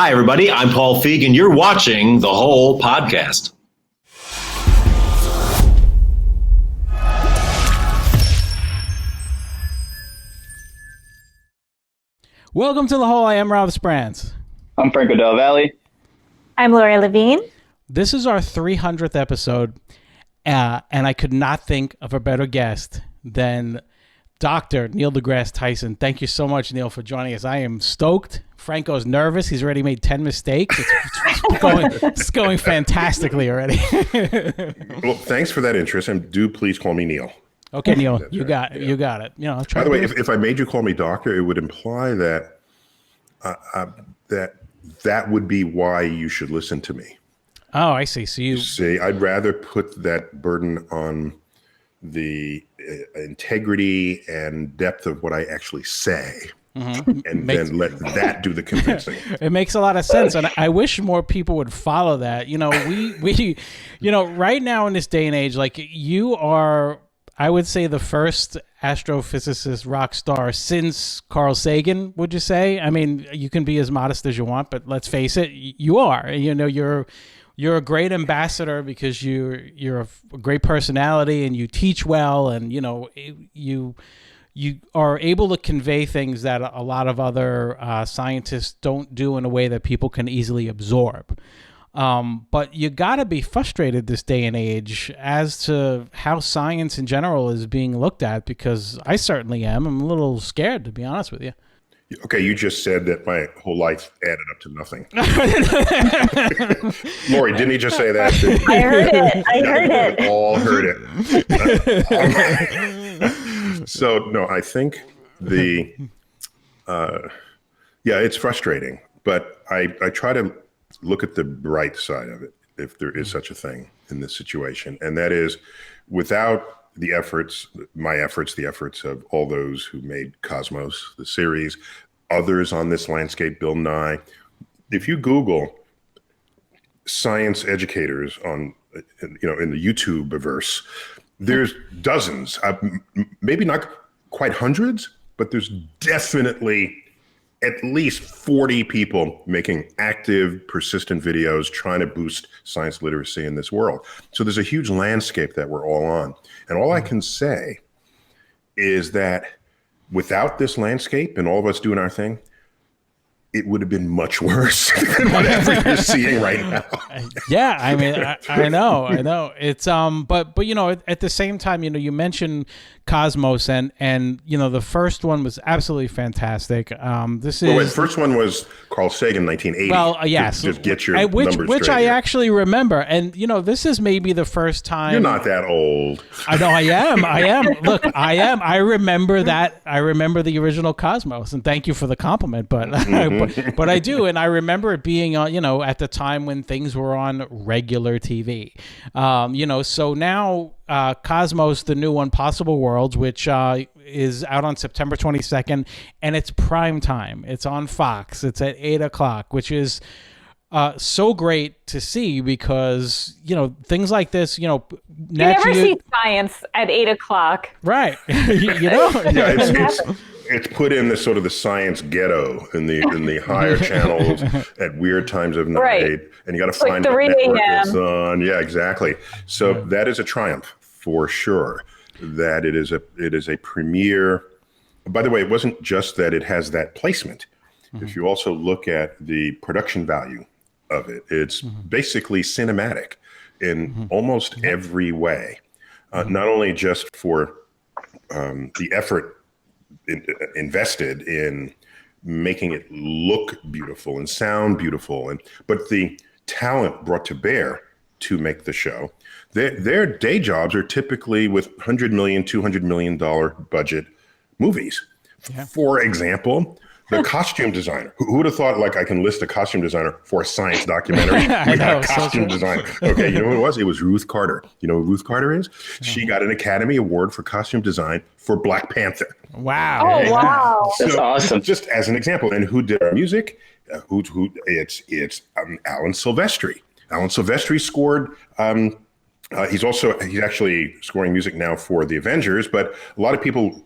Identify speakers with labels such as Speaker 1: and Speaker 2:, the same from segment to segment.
Speaker 1: Hi, everybody. I'm Paul Feig, and you're watching the whole podcast.
Speaker 2: Welcome to the whole. I am Rob Sprance.
Speaker 3: I'm Franco Del Valle.
Speaker 4: I'm Lori Levine.
Speaker 2: This is our 300th episode, and I could not think of a better guest than Dr. Neil deGrasse Tyson. Thank you so much, Neil, for joining us. I am stoked. Franco's nervous. He's already made 10 mistakes. It's going fantastically already.
Speaker 5: Well, thanks for that interest, and do please call me Neil.
Speaker 2: Okay, Neil, you got it. You know,
Speaker 5: by the way, if I made you call me doctor, it would imply that that would be why you should listen to me.
Speaker 2: Oh, I see. So you
Speaker 5: see, I'd rather put that burden on the integrity and depth of what I actually say, and then let that do the convincing.
Speaker 2: It makes a lot of sense, and I wish more people would follow that. You know, we right now in this day and age, like you are, I would say, the first astrophysicist rock star since Carl Sagan. Would you say? I mean, you can be as modest as you want, but let's face it, you are. You know, you're a great ambassador because you're a great personality and you teach well, and you know you are able to convey things that a lot of other scientists don't do in a way that people can easily absorb. But you got to be frustrated this day and age as to how science in general is being looked at, because I certainly am. I'm a little scared, to be honest with you.
Speaker 5: Okay, you just said that my whole life added up to nothing. Lori, didn't he just say that?
Speaker 4: I heard it. I heard it.
Speaker 5: We all heard it. So, no, I think it's frustrating, but I try to look at the bright side of it, if there is such a thing in this situation. And that is, without the efforts of all those who made Cosmos, the series, others on this landscape, Bill Nye. If you Google science educators on, in the YouTube-verse, there's dozens, maybe not quite hundreds, but there's definitely at least 40 people making active, persistent videos trying to boost science literacy in this world. So there's a huge landscape that we're all on. And all I can say is that without this landscape and all of us doing our thing, it would have been much worse than whatever you're seeing right now.
Speaker 2: Yeah, I mean, I know. It's but you know, at the same time, you know, you mentioned Cosmos, and you know, the first one was absolutely fantastic.
Speaker 5: The first one was Carl Sagan, 1980.
Speaker 2: Well, yes,
Speaker 5: just get your numbers straight.
Speaker 2: Which I actually remember, and you know, this is maybe the first time.
Speaker 5: You're not that old.
Speaker 2: I know I am. Look, I am. I remember that. I remember the original Cosmos, and thank you for the compliment, but. But I do, and I remember it being on, you know, at the time when things were on regular TV. You know, so now Cosmos, the new one, Possible Worlds, which is out on September 22nd, and it's prime time. It's on Fox. It's at 8 o'clock, which is so great to see, because, you know, things like this, you know.
Speaker 4: You never see science at 8 o'clock.
Speaker 2: Right. You know?
Speaker 5: Yeah, it's put in the sort of the science ghetto in the higher channels at weird times of night, right. And you got to find what network it's on. Yeah, exactly. So that is a triumph for sure. That it is a premiere. By the way, it wasn't just that it has that placement. Mm-hmm. If you also look at the production value of it, it's basically cinematic in almost every way. Not only just for the effort invested in making it look beautiful and sound beautiful, but the talent brought to bear to make the show. Their day jobs are typically with $100 million, $200 million budget movies. Yeah. For example, the costume designer. Who would have thought, like, I can list a costume designer for a science documentary? We got a costume designer. Okay, you know who it was? It was Ruth Carter. You know who Ruth Carter is? She got an Academy Award for costume design for Black Panther.
Speaker 2: Wow.
Speaker 4: Oh, wow.
Speaker 3: That's awesome.
Speaker 5: Just as an example. And who did our music? It's Alan Silvestri. Alan Silvestri scored. He's actually scoring music now for the Avengers, but a lot of people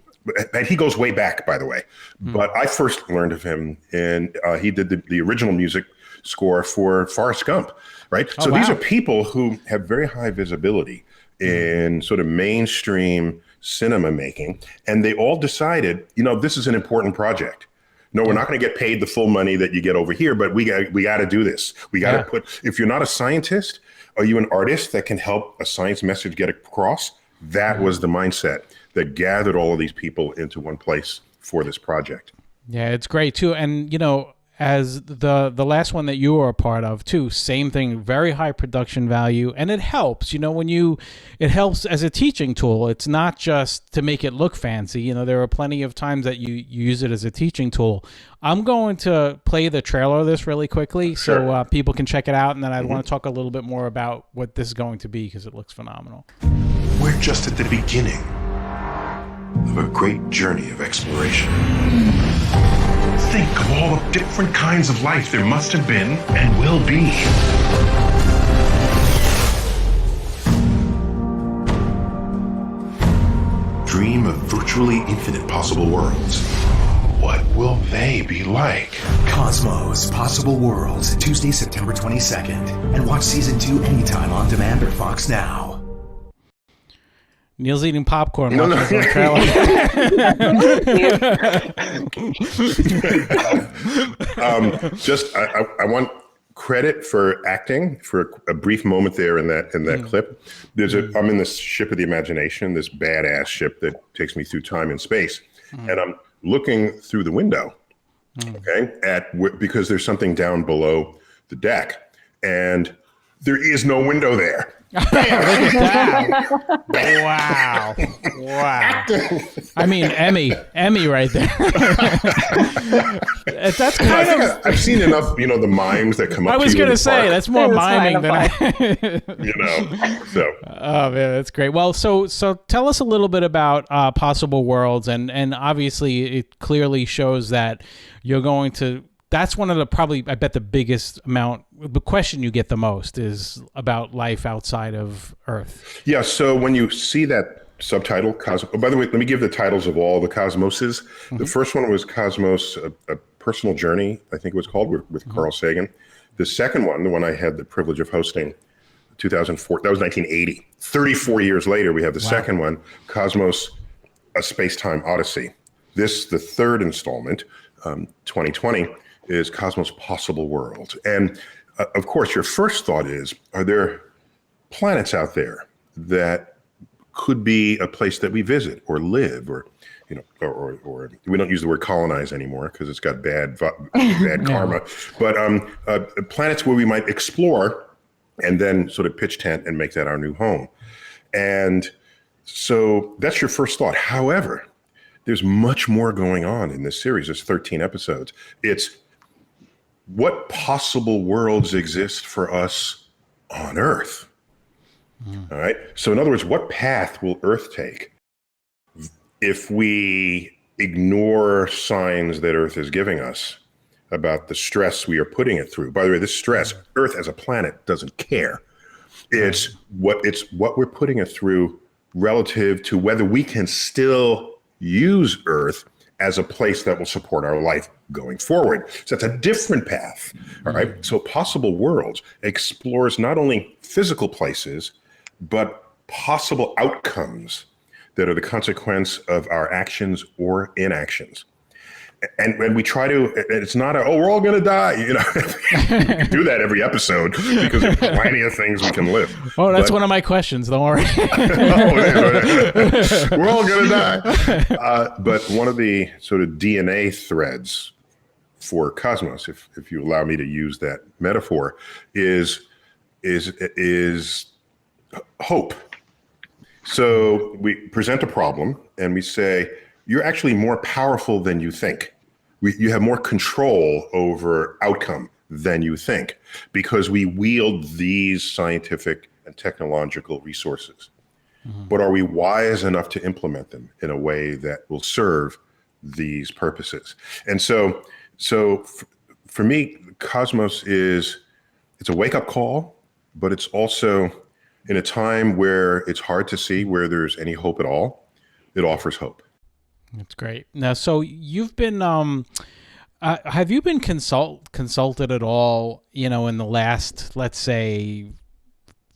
Speaker 5: and he goes way back, by the way. But I first learned of him, and he did the original music score for Forrest Gump, right? So these are people who have very high visibility in sort of mainstream cinema making, and they all decided, this is an important project. No, we're not going to get paid the full money that you get over here, but we got to do this. We got to put. If you're not a scientist, are you an artist that can help a science message get across? That was the mindset that gathered all of these people into one place for this project. Yeah,
Speaker 2: it's great too, and as the last one that you were a part of too, same thing, very high production value, and it helps, it helps as a teaching tool. It's not just to make it look fancy. There are plenty of times that you use it as a teaching tool. I'm going to play the trailer of this really quickly so people can check it out, and then I want to talk a little bit more about what this is going to be because it looks phenomenal.
Speaker 3: We're just at the beginning of a great journey of exploration. Think of all the different kinds of life there must have been and will be. Dream of virtually infinite possible worlds. What will they be like?
Speaker 6: Cosmos Possible Worlds, Tuesday, September 22nd. And watch season 2 anytime on demand or Fox Now.
Speaker 2: Neil's eating popcorn. I
Speaker 5: want credit for acting for a brief moment there in that clip. I'm in this ship of the imagination, this badass ship that takes me through time and space, and I'm looking through the window, because there's something down below the deck, and there is no window there.
Speaker 2: Look at that. Wow. I mean, Emmy right there. That's kind of...
Speaker 5: I've seen enough, the mimes that come up.
Speaker 2: I was going to say, that's more miming than
Speaker 5: so.
Speaker 2: Oh, man, that's great. Well, so tell us a little bit about Possible Worlds, and obviously it clearly shows that you're going to... That's one of the probably, I bet, the biggest amount. The question you get the most is about life outside of Earth.
Speaker 5: Yeah. So when you see that subtitle, by the way, let me give the titles of all the cosmoses. The first one was Cosmos, a Personal Journey, I think it was called, with Carl Sagan. The second one, the one I had the privilege of hosting, 2004, that was 1980. 34 years later, we have the second one, Cosmos, A Space-Time Odyssey. This, the third installment, 2020, is Cosmos Possible Worlds. And of course, your first thought is, are there planets out there that could be a place that we visit or live, or or we don't use the word colonize anymore because it's got bad karma, but planets where we might explore and then sort of pitch tent and make that our new home. And so that's your first thought. However, there's much more going on in this series. There's 13 episodes. It's what possible worlds exist for us on Earth. All right. So in other words, what path will Earth take if we ignore signs that Earth is giving us about the stress we are putting it through? By the way, this stress, Earth as a planet doesn't care. It's what we're putting it through relative to whether we can still use Earth as a place that will support our life going forward. So that's a different path. All right. So Possible Worlds explores not only physical places, but possible outcomes that are the consequence of our actions or inactions. And when we try to, it's not we're all going to die. You can do that every episode because there's plenty of things we can live.
Speaker 2: Oh, that's one of my questions. Don't worry.
Speaker 5: We're all going to die. But one of the sort of DNA threads for Cosmos, if you allow me to use that metaphor, is hope. So we present a problem and we say, you're actually more powerful than you think. You have more control over outcome than you think because we wield these scientific and technological resources. But are we wise enough to implement them in a way that will serve these purposes? And so for me, Cosmos it's a wake-up call, but it's also in a time where it's hard to see where there's any hope at all, it offers hope.
Speaker 2: That's great. Now, so you've been, have you been consulted at all, in the last, let's say,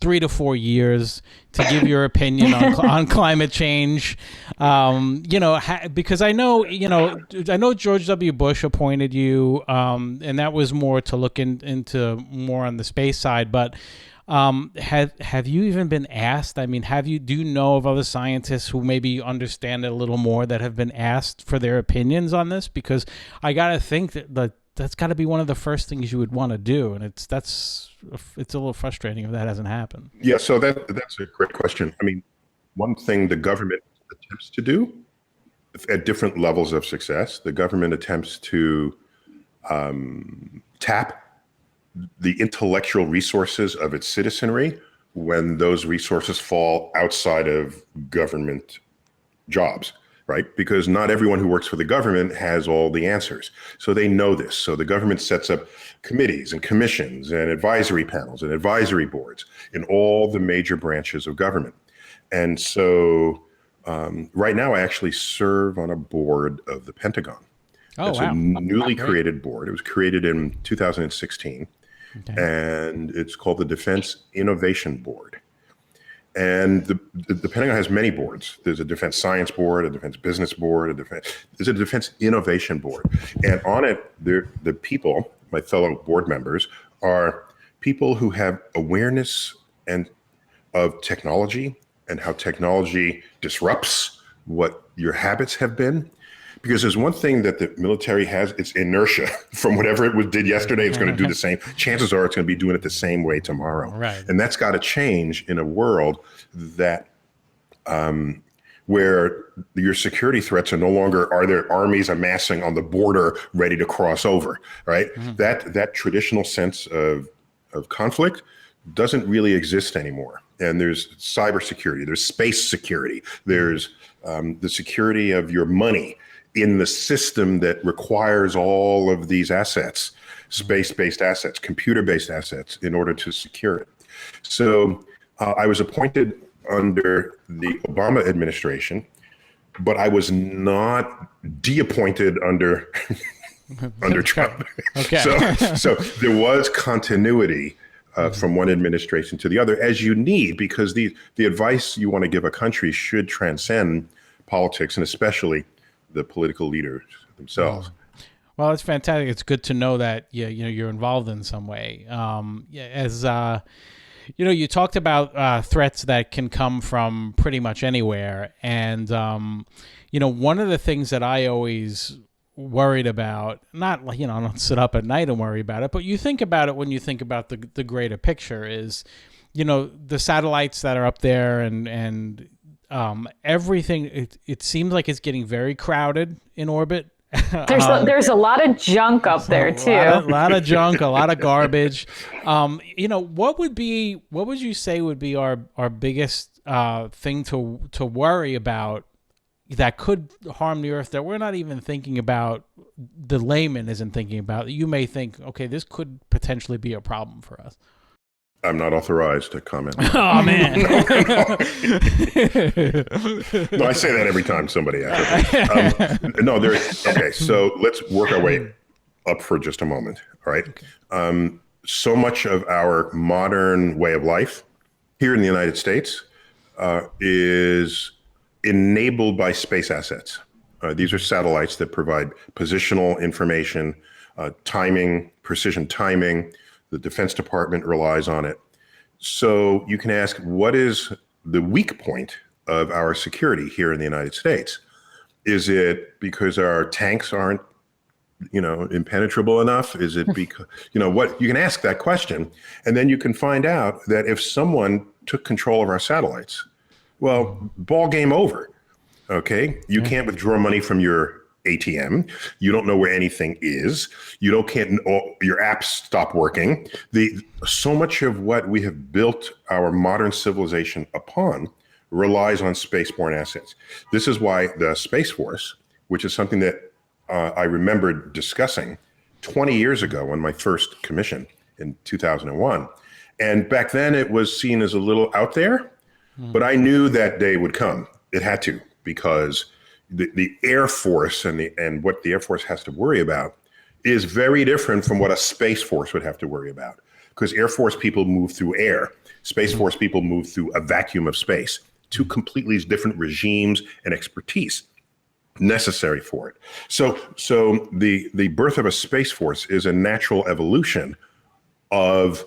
Speaker 2: 3 to 4 years to give your opinion on climate change? Because I know George W. Bush appointed you, and that was more to look into more on the space side. But have you even been asked? I mean, do you know of other scientists who maybe understand it a little more that have been asked for their opinions on this? Because I got to think that's got to be one of the first things you would want to do, and it's a little frustrating if that hasn't happened.
Speaker 5: Yeah, so that's a great question. I mean, one thing the government attempts to do at different levels of success, the government attempts to tap the intellectual resources of its citizenry when those resources fall outside of government jobs, right? Because not everyone who works for the government has all the answers. So they know this. So the government sets up committees and commissions and advisory panels and advisory boards in all the major branches of government. And so right now I actually serve on a board of the Pentagon.
Speaker 2: Oh,
Speaker 5: it's
Speaker 2: wow.
Speaker 5: a newly created board. It was created in 2016. Okay. And it's called the Defense Innovation Board. And the Pentagon has many boards. There's a Defense Science Board, a Defense Business Board, there's a Defense Innovation Board. And on it, the people, my fellow board members, are people who have awareness of technology and how technology disrupts what your habits have been. Because there's one thing that the military has, it's inertia. From whatever it did yesterday, it's going to do the same. Chances are it's going to be doing it the same way tomorrow.
Speaker 2: Right.
Speaker 5: And that's got to change in a world that where your security threats are no longer, are there armies amassing on the border ready to cross over, right? Mm-hmm. That traditional sense of conflict doesn't really exist anymore. And there's cybersecurity, there's space security, there's the security of your money in the system that requires all of these assets, space-based assets, computer-based assets, in order to secure it. So I was appointed under the Obama administration, but I was not de-appointed under Trump.
Speaker 2: Okay.
Speaker 5: So there was continuity from one administration to the other, as you need, because the advice you want to give a country should transcend politics, and especially the political leaders themselves.
Speaker 2: Well, it's fantastic. It's good to know that you're involved in some way. You talked about threats that can come from pretty much anywhere, and one of the things that I always worried about, not I don't sit up at night and worry about it, but you think about it when you think about the greater picture is, the satellites that are up there and everything. It seems like it's getting very crowded in orbit.
Speaker 4: There's a lot of junk up there too.
Speaker 2: A lot of junk, a lot of garbage. What would you say would be our biggest thing to worry about that could harm the Earth that we're not even thinking about, the layman isn't thinking about? You may think, okay, this could potentially be a problem for us.
Speaker 5: I'm not authorized to comment.
Speaker 2: Oh, man.
Speaker 5: No, I say that every time somebody asks. Okay, so let's work our way up for just a moment, all right? Okay. So much of our modern way of life here in the United States is enabled by space assets. These are satellites that provide positional information, timing, precision timing. The Defense Department relies on it. So you can ask, what is the weak point of our security here in the United States? Is it because our tanks aren't, impenetrable enough? Is it because, what? You can ask that question, and then you can find out that if someone took control of our satellites, well, ball game over, okay? You can't withdraw money from your ATM. You don't know where anything is. Your apps stop working. So much of what we have built our modern civilization upon relies on spaceborne assets. This is why the Space Force, which is something that I remembered discussing 20 years ago on my first commission in 2001. And back then it was seen as a little out there, but I knew that day would come. It had to, because the Air Force and what the Air Force has to worry about is very different from what a Space Force would have to worry about. Because Air Force people move through air, Space Force people move through a vacuum of space. Two completely different regimes and expertise necessary for it. So the birth of a Space Force is a natural evolution of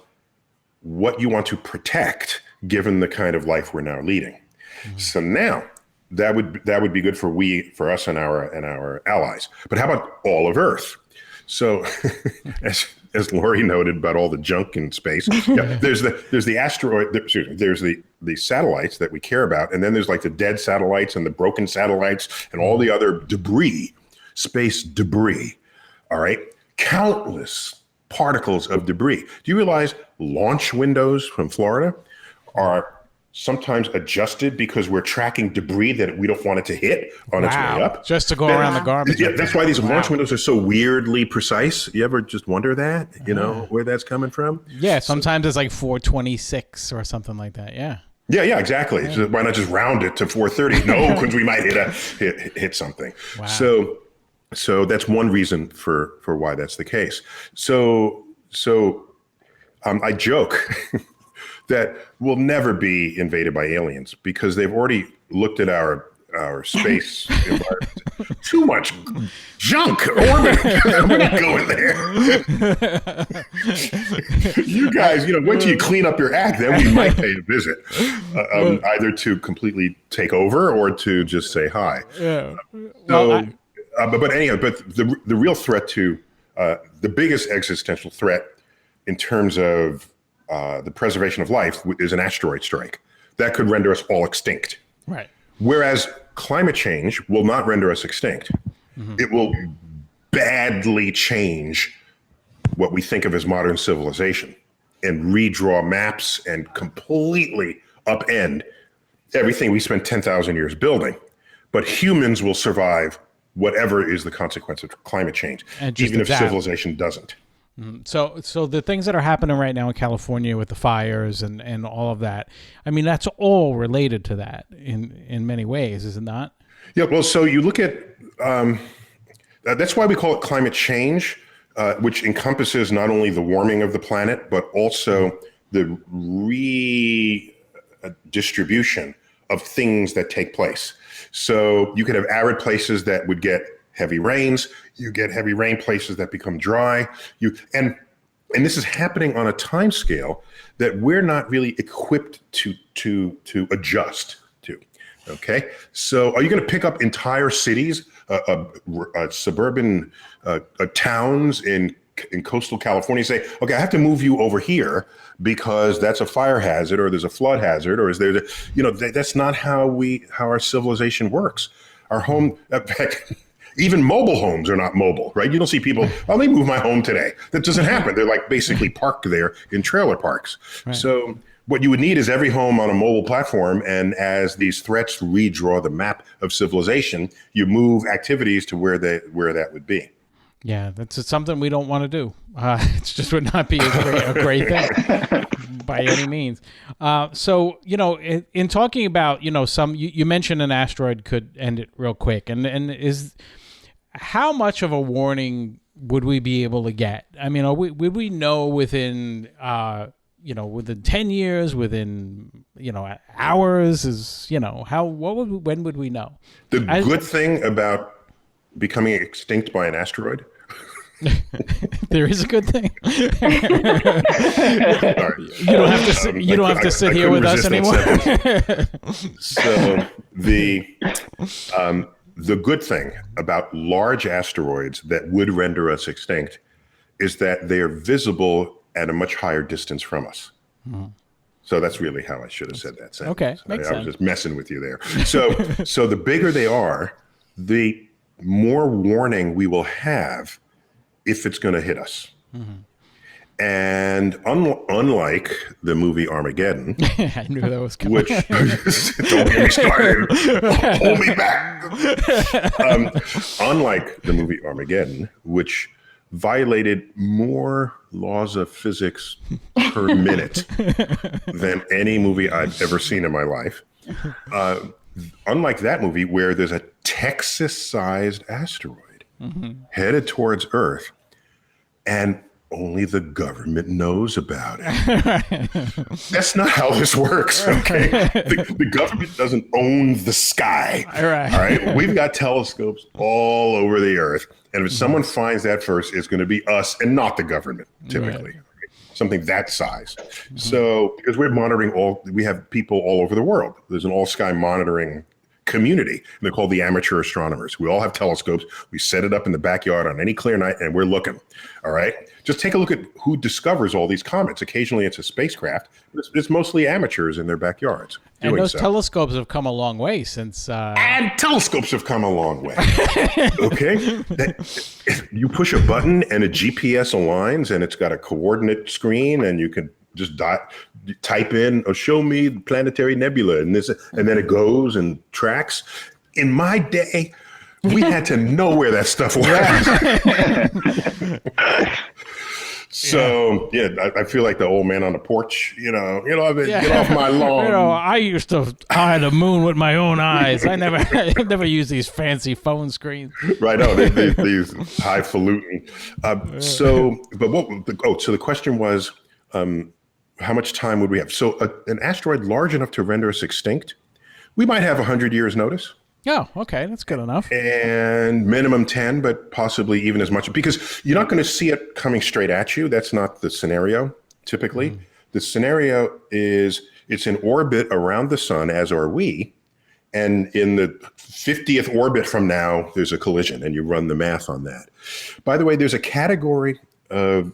Speaker 5: what you want to protect, given the kind of life we're now leading. So now that would be good for us and our allies. But how about all of Earth? So as Lori noted about all the junk in space, there's the asteroid, there's the satellites that we care about, and then there's like the dead satellites and the broken satellites and all the other debris, space debris. All right, countless particles of debris. Do you realize launch windows from Florida are sometimes adjusted because we're tracking debris that we don't want it to hit on its way up?
Speaker 2: Just to go around the garbage.
Speaker 5: Yeah, that's why these launch windows are so weirdly precise. You ever just wonder that, where that's coming from?
Speaker 2: Yeah, sometimes it's like 426 or something like that. Yeah.
Speaker 5: Yeah, exactly. So why not just round it to 430? No, because we might hit something. Wow. So that's one reason for why that's the case. So I joke that we'll never be invaded by aliens because they've already looked at our space environment. Too much junk orbiting. I'm going to go in there. You guys, wait till you clean up your act. Then we might pay a visit, either to completely take over or to just say hi. Yeah. But anyhow, the real threat to the biggest existential threat in terms of the preservation of life is an asteroid strike. That could render us all extinct.
Speaker 2: Right.
Speaker 5: Whereas climate change will not render us extinct. Mm-hmm. It will badly change what we think of as modern civilization and redraw maps and completely upend everything we spent 10,000 years building. But humans will survive whatever is the consequence of climate change, even if civilization doesn't.
Speaker 2: So the things that are happening right now in California with the fires and all of that, I mean, that's all related to that in many ways, is it not?
Speaker 5: Yeah, well, so you look at, that's why we call it climate change, which encompasses not only the warming of the planet, but also the redistribution of things that take place. So you could have arid places that would get heavy rains. You get heavy rain places that become dry. And this is happening on a time scale that we're not really equipped to adjust to. Okay, so are you going to pick up entire cities, suburban towns in coastal California, and say, okay, I have to move you over here because that's a fire hazard, or there's a flood hazard, or is there? That's not how our civilization works. Our home. Even mobile homes are not mobile, right? You don't see people, let me move my home today. That doesn't happen. They're like basically parked there in trailer parks. Right. So what you would need is every home on a mobile platform. And as these threats redraw the map of civilization, you move activities to where that would be.
Speaker 2: Yeah, that's something we don't want to do. It just would not be a great thing by any means. So, in talking about, you mentioned an asteroid could end it real quick. And is how much of a warning would we be able to get? I mean, would we know within, within 10 years, within, hours, when would we know?
Speaker 5: The good thing about becoming extinct by an asteroid?
Speaker 2: There is a good thing. You don't have to sit here with us anymore.
Speaker 5: So the good thing about large asteroids that would render us extinct is that they are visible at a much higher distance from us. Mm-hmm. So that's really how I should have said that sentence.
Speaker 2: Okay, makes sense.
Speaker 5: I was just messing with you there. So the bigger they are, the more warning we will have if it's going to hit us. Mm-hmm. And unlike the movie Armageddon,
Speaker 2: I knew that was coming.
Speaker 5: Which don't get me started, hold me back. Unlike the movie Armageddon, which violated more laws of physics per minute than any movie I've ever seen in my life. unlike that movie where there's a Texas-sized asteroid headed towards Earth, and only the government knows about it. That's not how this works, okay? The government doesn't own the sky, all right? We've got telescopes all over the Earth, and if someone finds that first, it's going to be us and not the government, typically. Right. Something that size. So, because we're monitoring we have people all over the world. There's an all-sky monitoring community. And they're called the amateur astronomers. We all have telescopes. We set it up in the backyard on any clear night, and we're looking. All right. Just take a look at who discovers all these comets. Occasionally, it's a spacecraft. It's mostly amateurs in their backyards.
Speaker 2: And those telescopes have come a long way since.
Speaker 5: And telescopes have come a long way. Okay. You push a button and a GPS aligns, and it's got a coordinate screen, and you can just type in, show me the planetary nebula, and then it goes and tracks. In my day, we had to know where that stuff was. So I feel like the old man on the porch. Get off my lawn.
Speaker 2: I used to eye the moon with my own eyes. I never used these fancy phone screens.
Speaker 5: Right. Oh, these highfalutin. So the question was, how much time would we have? So an asteroid large enough to render us extinct, we might have 100 years notice.
Speaker 2: Oh, okay. That's good enough.
Speaker 5: And minimum 10, but possibly even as much, because you're not going to see it coming straight at you. That's not the scenario, typically. The scenario is it's in orbit around the sun, as are we. And in the 50th orbit from now, there's a collision, and you run the math on that. By the way, there's a category of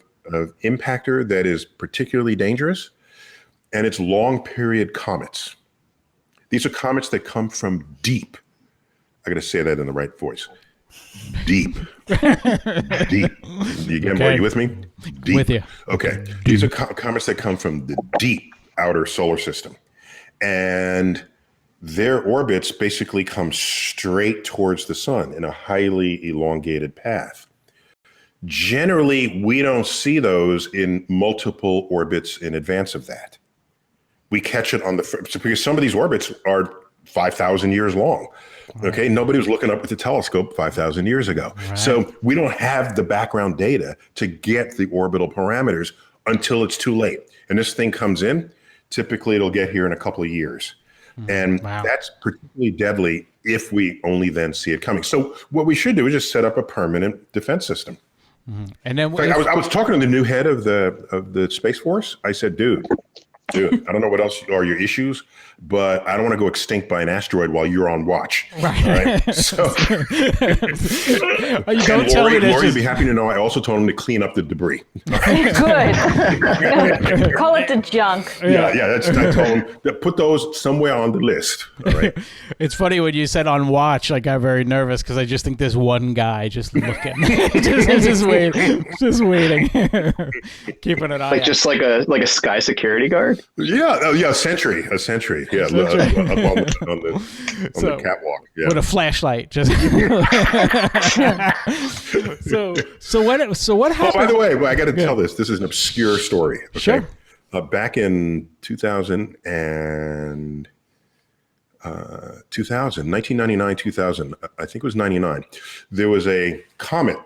Speaker 5: impactor that is particularly dangerous, and it's long period comets. These are comets that come from deep. I got to say that in the right voice. Deep. Deep. Are you with me? Deep.
Speaker 2: With you.
Speaker 5: Okay. These are comets that come from the deep outer solar system. And their orbits basically come straight towards the sun in a highly elongated path. Generally, we don't see those in multiple orbits in advance of that. We catch it on because some of these orbits are 5,000 years long. Okay, nobody was looking up with the telescope 5,000 years ago. Right. So we don't have the background data to get the orbital parameters until it's too late. And this thing comes in, typically it'll get here in a couple of years. And that's particularly deadly if we only then see it coming. So what we should do is just set up a permanent defense system.
Speaker 2: And then
Speaker 5: I was talking to the new head of the Space Force. I said, dude, I don't know what else are your issues, but I don't want to go extinct by an asteroid while you're on watch. Right. So,
Speaker 2: you don't tell me
Speaker 5: Lori would be happy to know I also told him to clean up the debris.
Speaker 4: Good. Call it the junk.
Speaker 5: Yeah. I told him to put those somewhere on the list. All right.
Speaker 2: It's funny when you said on watch, I got very nervous because I just think there's one guy just looking, just waiting, keeping an eye.
Speaker 7: Like just like a sky security guard.
Speaker 5: Yeah. A sentry. Yeah, up on the catwalk. Yeah.
Speaker 2: With a flashlight, just. So what happened?
Speaker 5: Oh, by the way, I got to tell this. This is an obscure story. Okay?
Speaker 2: Sure.
Speaker 5: Back in 1999, 2000, I think it was 99, there was a comet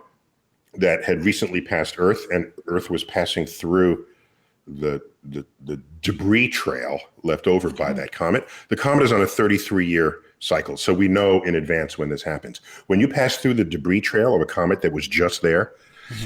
Speaker 5: that had recently passed Earth, and Earth was passing through the debris trail left over by that comet. The comet is on a 33-year cycle, so we know in advance when this happens. When you pass through the debris trail of a comet that was just there,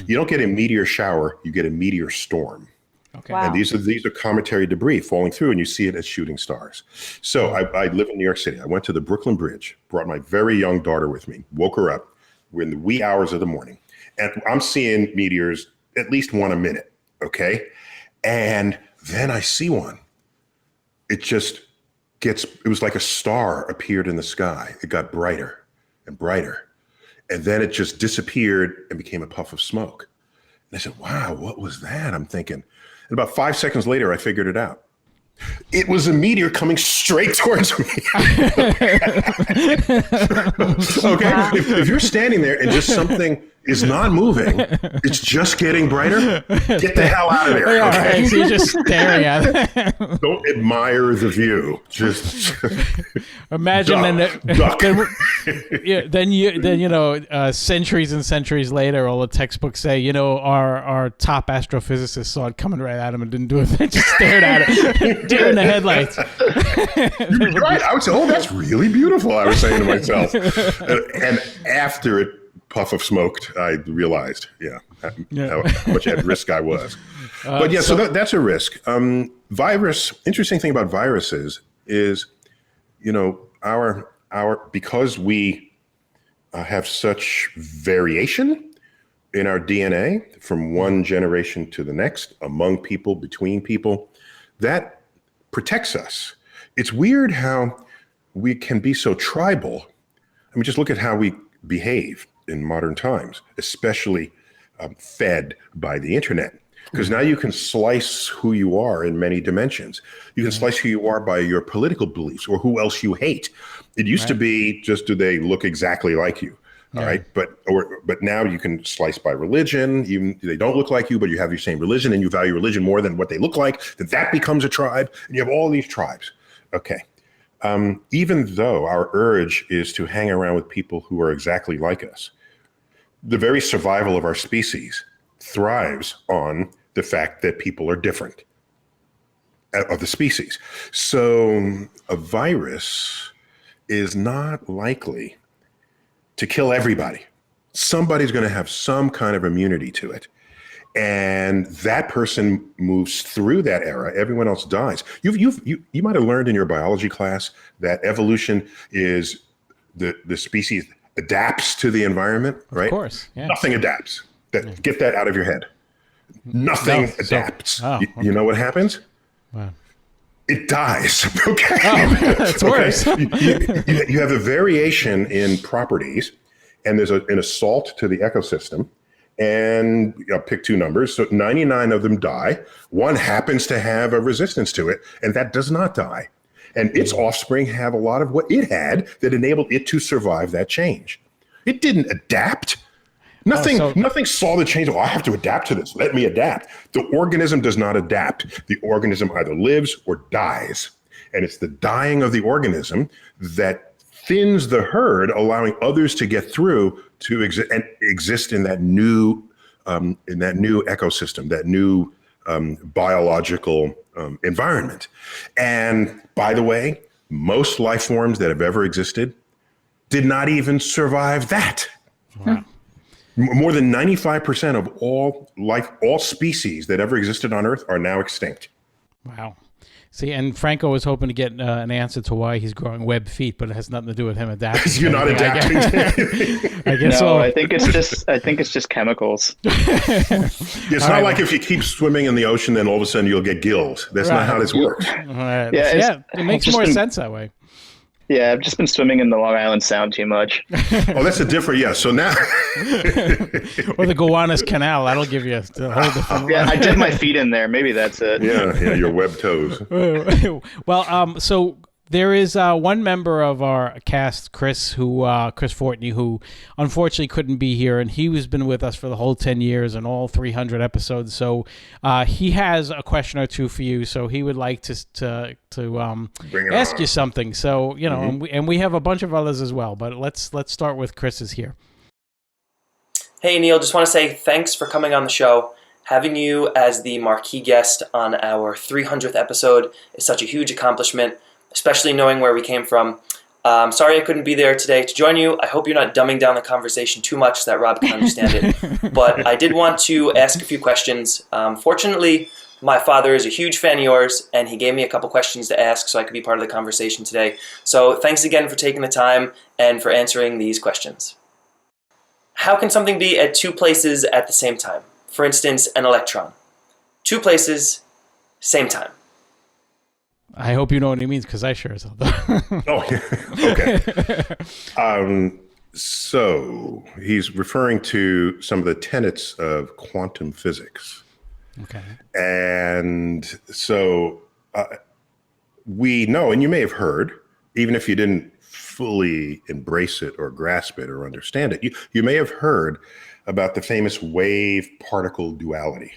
Speaker 5: you don't get a meteor shower, you get a meteor storm.
Speaker 2: Okay.
Speaker 4: Wow.
Speaker 5: And these are cometary debris falling through, and you see it as shooting stars. So I live in New York City. I went to the Brooklyn Bridge, brought my very young daughter with me, woke her up. We're in the wee hours of the morning, and I'm seeing meteors at least one a minute, okay? And then I see one. It was like a star appeared in the sky. It got brighter and brighter. And then it just disappeared and became a puff of smoke. And I said, wow, what was that? I'm thinking. And about 5 seconds later, I figured it out. It was a meteor coming straight towards me. Okay. If you're standing there and just something is not moving. It's just getting brighter. Get the hell out of there.
Speaker 2: Yeah,
Speaker 5: Okay?
Speaker 2: right. So you're just staring at it.
Speaker 5: Don't admire the view. Just
Speaker 2: imagine
Speaker 5: duck.
Speaker 2: then centuries and centuries later, all the textbooks say, our top astrophysicist saw it coming right at him and didn't do it. Just stared at it, deer in the headlights.
Speaker 5: Right. I would say, oh, that's really beautiful. I was saying to myself, and after it puff of smoke, I realized, how much at risk I was. But yeah, so that's a risk. Interesting thing about viruses is, because we have such variation in our DNA from one generation to the next, among people, between people, that protects us. It's weird how we can be so tribal. I mean, just look at how we behave in modern times, especially fed by the internet. Because now you can slice who you are in many dimensions. You can slice who you are by your political beliefs or who else you hate. It used to be just, do they look exactly like you? All right. But now you can slice by religion. Even they don't look like you, but you have your same religion and you value religion more than what they look like. That becomes a tribe. And you have all these tribes. Okay. Even though our urge is to hang around with people who are exactly like us, the very survival of our species thrives on the fact that people are different of the species. So a virus is not likely to kill everybody. Somebody's going to have some kind of immunity to it. And that person moves through that era. Everyone else dies. You might have learned in your biology class that evolution is the species adapts to the environment, right? Of
Speaker 2: course. Yeah.
Speaker 5: Nothing adapts. Get that out of your head. Nothing adapts.
Speaker 2: Okay.
Speaker 5: You know what happens?
Speaker 2: Wow.
Speaker 5: It dies. Okay.
Speaker 2: Oh, that's worse.
Speaker 5: You have a variation in properties, and there's an assault to the ecosystem. And I'll pick two numbers. So 99 of them die. One happens to have a resistance to it, and that does not die. And its offspring have a lot of what it had that enabled it to survive that change. It didn't adapt. Nothing saw the change. Oh, I have to adapt to this. Let me adapt. The organism does not adapt. The organism either lives or dies. And it's the dying of the organism that thins the herd, allowing others to get through to exist in that new ecosystem, that new biological environment. And by the way, most life forms that have ever existed did not even survive that.
Speaker 2: Wow.
Speaker 5: More than 95% of all species that ever existed on Earth are now extinct.
Speaker 2: Wow. See, and Franco was hoping to get an answer to why he's growing web feet, but it has nothing to do with him adapting.
Speaker 5: You're not adapting.
Speaker 2: I guess
Speaker 7: no,
Speaker 2: so.
Speaker 7: I think it's just chemicals.
Speaker 5: It's not like if you keep swimming in the ocean, then all of a sudden you'll get gills. That's not how this works.
Speaker 2: Right.
Speaker 7: Yeah,
Speaker 2: it makes more sense that way.
Speaker 7: Yeah, I've just been swimming in the Long Island Sound too much.
Speaker 5: Oh, that's a different, So now...
Speaker 2: Or the Gowanus Canal, that'll give you a whole different...
Speaker 7: Yeah, I did my feet in there. Maybe that's it.
Speaker 5: Yeah, your web toes.
Speaker 2: Well, so there is one member of our cast, Chris Fortney, who unfortunately couldn't be here, and he has been with us for the whole 10 years and all 300 episodes. So he has a question or two for you. So he would like to ask you something. So and we have a bunch of others as well. But let's start with Chris's here.
Speaker 8: Hey Neil, just want to say thanks for coming on the show. Having you as the marquee guest on our 300th episode is such a huge accomplishment, especially knowing where we came from. Sorry I couldn't be there today to join you. I hope you're not dumbing down the conversation too much so that Rob can understand it. But I did want to ask a few questions. Fortunately, my father is a huge fan of yours, and he gave me a couple questions to ask so I could be part of the conversation today. So thanks again for taking the time and for answering these questions. How can something be at two places at the same time? For instance, an electron. Two places, same time.
Speaker 2: I hope you know what he means, because I sure as hell don't.
Speaker 5: Oh, okay. So he's referring to some of the tenets of quantum physics.
Speaker 2: Okay.
Speaker 5: And so we know, and you may have heard, even if you didn't fully embrace it or grasp it or understand it, you may have heard about the famous wave-particle duality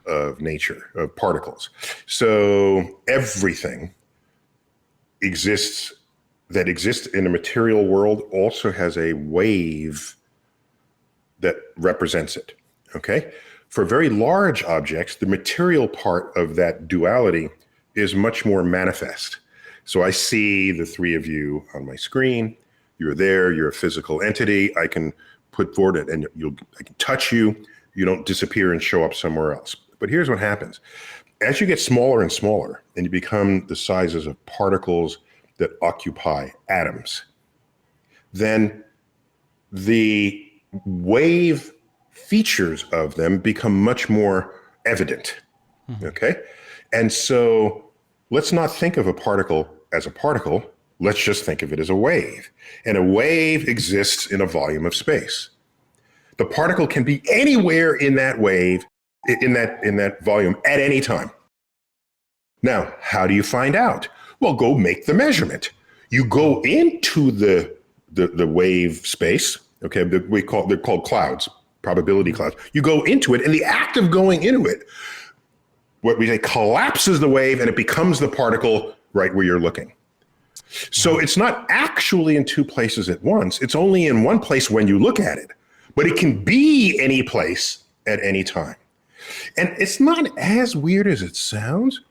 Speaker 5: of nature, of particles. So everything that exists in the material world also has a wave that represents it, okay? For very large objects, the material part of that duality is much more manifest. So I see the three of you on my screen. You're there, you're a physical entity. I can put forward it and I can touch you. You don't disappear and show up somewhere else. But here's what happens. As you get smaller and smaller and you become the sizes of particles that occupy atoms, then the wave features of them become much more evident, okay? And so let's not think of a particle as a particle. Let's just think of it as a wave. And a wave exists in a volume of space. The particle can be anywhere in that wave, in that volume at any time. Now, how do you find out? Well, go make the measurement. You go into the wave space, okay? They're called clouds, probability clouds. You go into it, and the act of going into it, what we say, collapses the wave, and it becomes the particle right where you're looking. So it's not actually in two places at once. It's only in one place when you look at it, but it can be any place at any time. And it's not as weird as it sounds,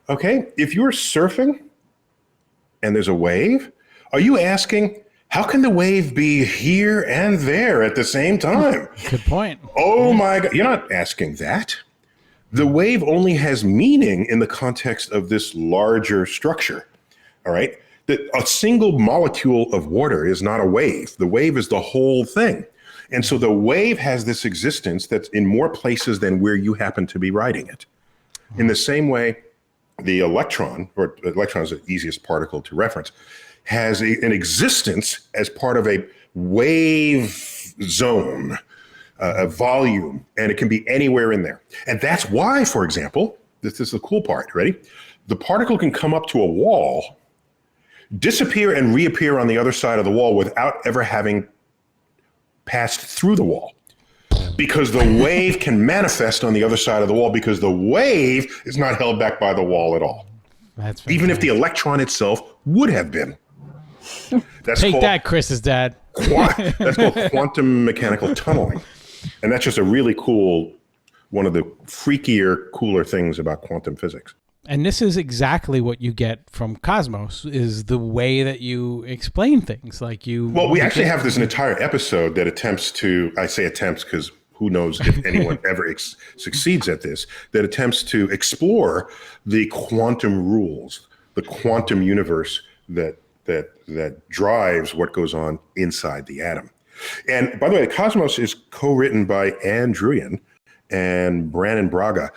Speaker 5: okay? If you're surfing and there's a wave, are you asking, how can the wave be here and there at the same time?
Speaker 2: Good point.
Speaker 5: Oh my God, you're not asking that. The wave only has meaning in the context of this larger structure, all right? That a single molecule of water is not a wave. The wave is the whole thing. And so the wave has this existence that's in more places than where you happen to be riding it. In the same way, the electron, or electron is the easiest particle to reference, has an existence as part of a wave zone, a volume, and it can be anywhere in there. And that's why, for example, this is the cool part, ready? The particle can come up to a wall, disappear and reappear on the other side of the wall without ever having passed through the wall. Because the wave can manifest on the other side of the wall because the wave is not held back by the wall at all.
Speaker 2: That's
Speaker 5: even if the electron itself would have been. That's
Speaker 2: Take that, Chris's dad.
Speaker 5: That's called quantum mechanical tunneling. And that's just a really cool, one of the freakier, cooler things about quantum physics.
Speaker 2: And this is exactly what you get from Cosmos, is the way that you explain things. Like you.
Speaker 5: Well, we actually have this entire episode that attempts to, I say attempts because who knows if anyone ever succeeds at this, that attempts to explore the quantum rules, the quantum universe that drives what goes on inside the atom. And by the way, Cosmos is co-written by Anne Druyan and Brannon Braga.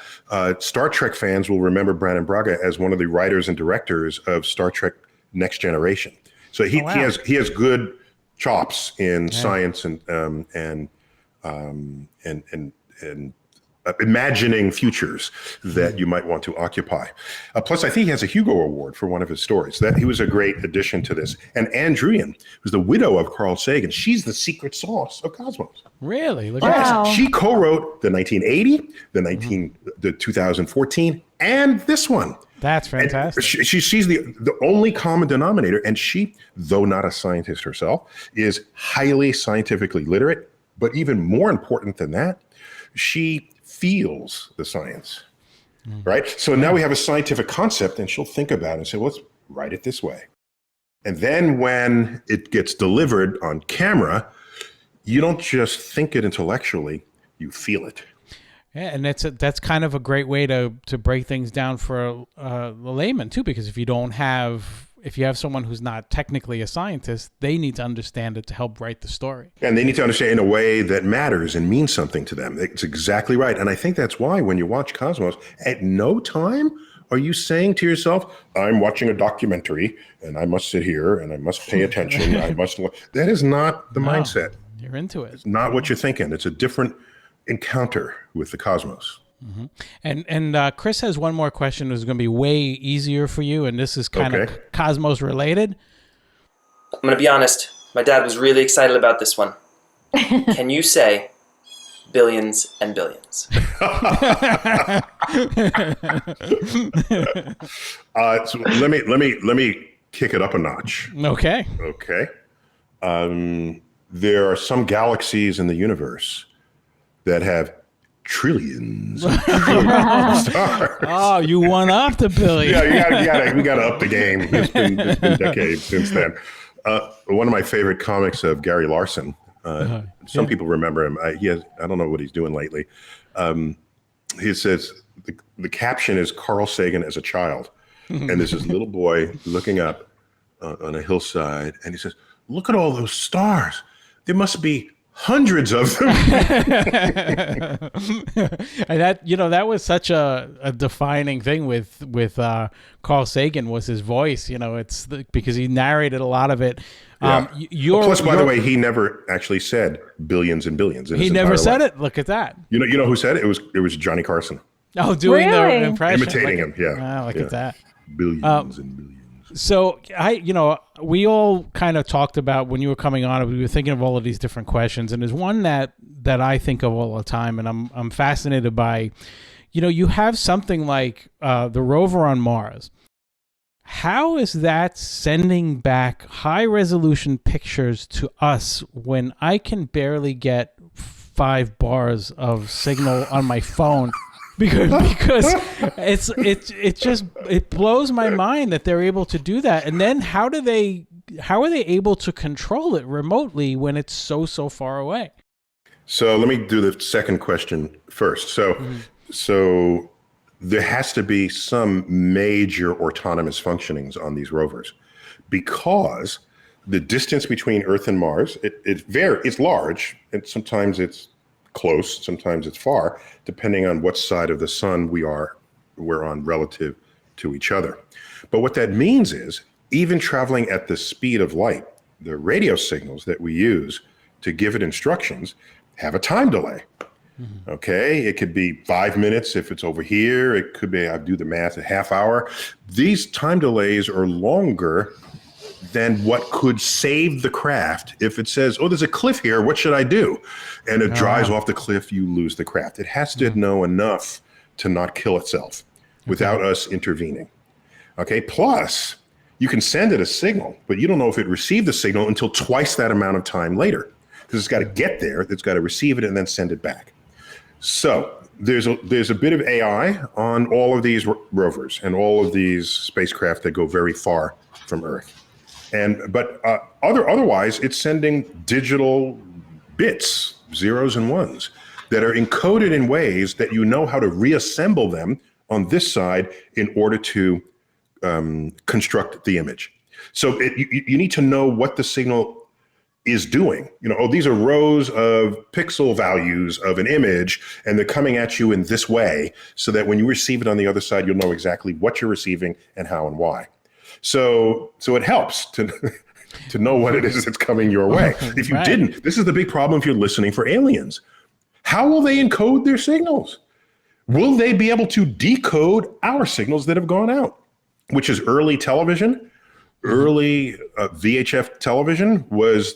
Speaker 5: Star Trek fans will remember Brannon Braga as one of the writers and directors of Star Trek Next Generation. So he has good chops in science and imagining futures that you might want to occupy. Plus, I think he has a Hugo Award for one of his stories. That he was a great addition to this. And Anne Druyan was the widow of Carl Sagan. She's the secret sauce of Cosmos.
Speaker 2: Really? Look
Speaker 4: Wow.
Speaker 5: She co-wrote the 1980, the 2014, and this one.
Speaker 2: That's fantastic.
Speaker 5: She's the only common denominator, and she, though not a scientist herself, is highly scientifically literate. But even more important than that, she feels the science, right? So now we have a scientific concept, and she'll think about it and say, well, let's write it this way. And then when it gets delivered on camera, you don't just think it intellectually, you feel it.
Speaker 2: Yeah, and that's kind of a great way to break things down for a layman too, because if you have someone who's not technically a scientist, they need to understand it to help write the story.
Speaker 5: And they need to understand in a way that matters and means something to them. It's exactly right. And I think that's why when you watch Cosmos, at no time are you saying to yourself, I'm watching a documentary and I must sit here and I must pay attention. That is not the mindset.
Speaker 2: You're into it.
Speaker 5: It's not what you're thinking. It's a different encounter with the cosmos.
Speaker 2: And Chris has one more question that's going to be way easier for you, and this is kind of cosmos related.
Speaker 8: I'm going to be honest. My dad was really excited about this one. Can you say billions and billions?
Speaker 5: So let me kick it up a notch.
Speaker 2: Okay.
Speaker 5: Okay. There are some galaxies in the universe that have trillions of stars.
Speaker 2: Oh, you won up the billion.
Speaker 5: Yeah, we got to up the game. It's been decades since then. One of my favorite comics of Gary Larson. Some people remember him. I don't know what he's doing lately. He says the caption is Carl Sagan as a child, and there's this little boy looking up on a hillside, and he says, "Look at all those stars. There must be hundreds of them."
Speaker 2: And that was such a defining thing with Carl Sagan was his voice. It's because he narrated a lot lot of it.
Speaker 5: Plus, by the way, he never actually said billions and billions.
Speaker 2: He never said it. Look at that.
Speaker 5: You know who said it? It was Johnny Carson.
Speaker 2: Oh, doing the impression,
Speaker 5: imitating him. Yeah.
Speaker 2: Look at that.
Speaker 5: Billions and billions.
Speaker 2: So we all kind of talked about when you were coming on, we were thinking of all of these different questions, and there's one that I think of all the time, and I'm fascinated by, you have something like the rover on Mars. How is that sending back high resolution pictures to us when I can barely get 5 bars of signal on my phone? Because it blows my mind that they're able to do that. And then how are they able to control it remotely when it's so far away?
Speaker 5: So let me do the second question first. So there has to be some major autonomous functionings on these rovers, because the distance between Earth and Mars, it's large, and sometimes it's close, sometimes it's far, depending on what side of the sun we're on relative to each other. But what that means is, even traveling at the speed of light, the radio signals that we use to give it instructions have a time delay. Okay, it could be 5 minutes if it's over here. It could be, I do the math, a half hour. These time delays are longer than what could save the craft. If it says, oh, there's a cliff here, what should I do? And it drives off the cliff, you lose the craft. It has to know enough to not kill itself without us intervening. Okay, plus you can send it a signal, but you don't know if it received the signal until twice that amount of time later, because it's got to get there, it's got to receive it and then send it back. So there's a bit of AI on all of these rovers and all of these spacecraft that go very far from Earth. But otherwise, it's sending digital bits, zeros and ones, that are encoded in ways that you know how to reassemble them on this side in order to construct the image. So you need to know what the signal is doing. These are rows of pixel values of an image, and they're coming at you in this way, so that when you receive it on the other side, you'll know exactly what you're receiving and how and why. So it helps to know what it is that's coming your way. If you didn't, this is the big problem if you're listening for aliens. How will they encode their signals? Will they be able to decode our signals that have gone out? Which is early television. Early VHF television was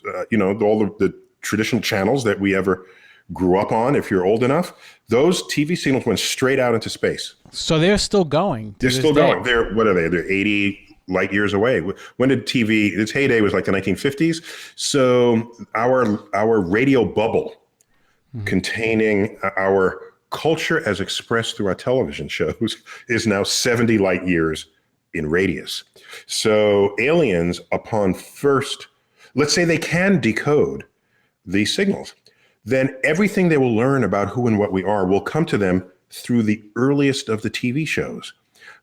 Speaker 5: all the traditional channels that we ever grew up on. If you're old enough, those TV signals went straight out into space.
Speaker 2: So they're still going.
Speaker 5: They're still going. What are they? They're 80 light years away. When did TV? Its heyday was like the 1950s. So our radio bubble, containing our culture as expressed through our television shows, is now 70 light years in radius. So aliens, upon first, let's say they can decode these signals, then everything they will learn about who and what we are will come to them through the earliest of the TV shows,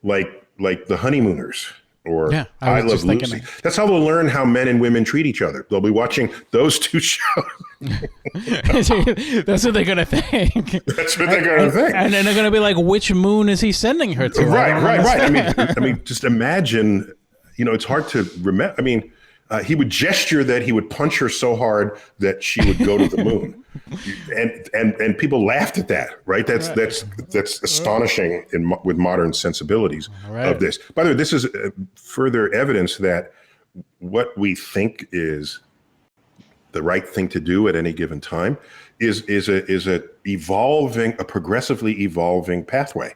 Speaker 5: like The Honeymooners or I Love Lucy. That's how they'll learn how men and women treat each other. They'll be watching those two shows.
Speaker 2: That's what they're going to think.
Speaker 5: That's what they're going to think.
Speaker 2: And then they're going to be like, which moon is he sending her to?
Speaker 5: Right. I mean, just imagine, it's hard to remember. I mean, He would gesture that he would punch her so hard that she would go to the moon, and people laughed at that. Right? That's astonishing with modern sensibilities of this. By the way, this is further evidence that what we think is the right thing to do at any given time is a progressively evolving pathway.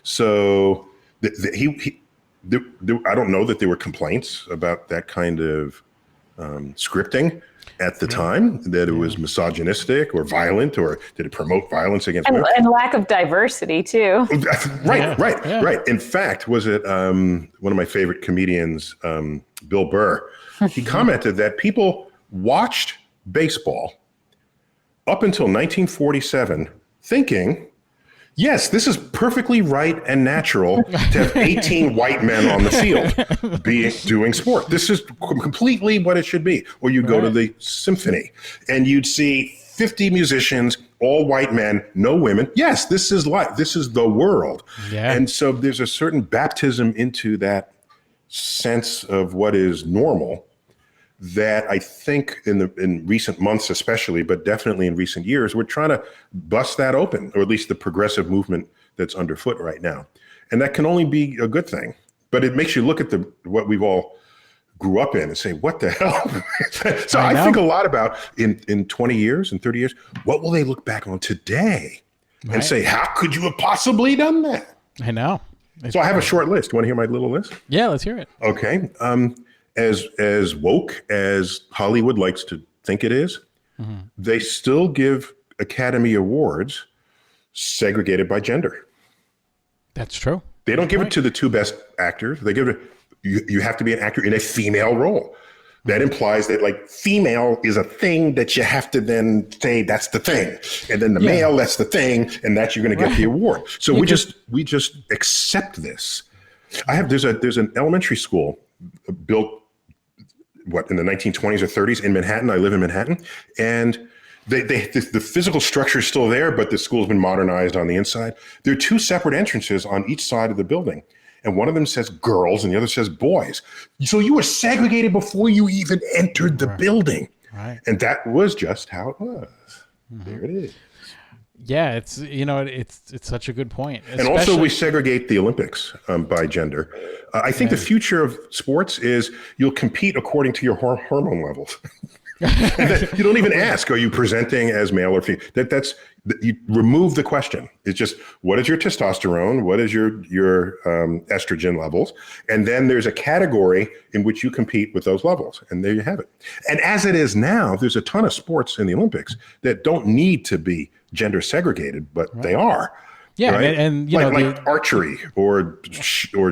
Speaker 5: So I don't know that there were complaints about that kind of scripting at the time, that it was misogynistic or violent, or did it promote violence against women?
Speaker 4: And lack of diversity too.
Speaker 5: Right. In fact, was it one of my favorite comedians, Bill Burr? He commented that people watched baseball up until 1947 thinking, yes, this is perfectly right and natural to have 18 white men on the field doing sport. This is completely what it should be. Or you go to the symphony and you'd see 50 musicians, all white men, no women. Yes, this is life. This is the world. Yeah. And so there's a certain baptism into that sense of what is normal that I think in recent months especially, but definitely in recent years, we're trying to bust that open, or at least the progressive movement that's underfoot right now. And that can only be a good thing. But it makes you look at what we've all grew up in and say, what the hell? So I think a lot about in 20 years and 30 years, what will they look back on today and say, how could you have possibly done that?
Speaker 2: I know.
Speaker 5: So I have a short list. Want to hear my little list?
Speaker 2: Yeah, let's hear it.
Speaker 5: Okay. As woke as Hollywood likes to think it is, they still give Academy Awards segregated by gender.
Speaker 2: That's true.
Speaker 5: They don't give it to the two best actors. They give it, you have to be an actor in a female role. That implies that like female is a thing that you have to then say that's the thing. And then the male, that's the thing. And that you're going to get the award. So we just accept this. There's an elementary school built in the 1920s or 30s in Manhattan. I live in Manhattan, and the physical structure is still there, but the school's been modernized on the inside. There are two separate entrances on each side of the building, and one of them says girls and the other says boys. So you were segregated before you even entered the building. Right. And that was just how it was. There it is.
Speaker 2: Yeah, it's such a good point.
Speaker 5: And also we segregate the Olympics by gender. I think the future of sports is you'll compete according to your hormone levels. You don't even ask, are you presenting as male or female? You remove the question. It's just, what is your testosterone? What is your estrogen levels? And then there's a category in which you compete with those levels. And there you have it. And as it is now, there's a ton of sports in the Olympics that don't need to be gender segregated, but they are.
Speaker 2: Yeah,
Speaker 5: right?
Speaker 2: and
Speaker 5: like archery or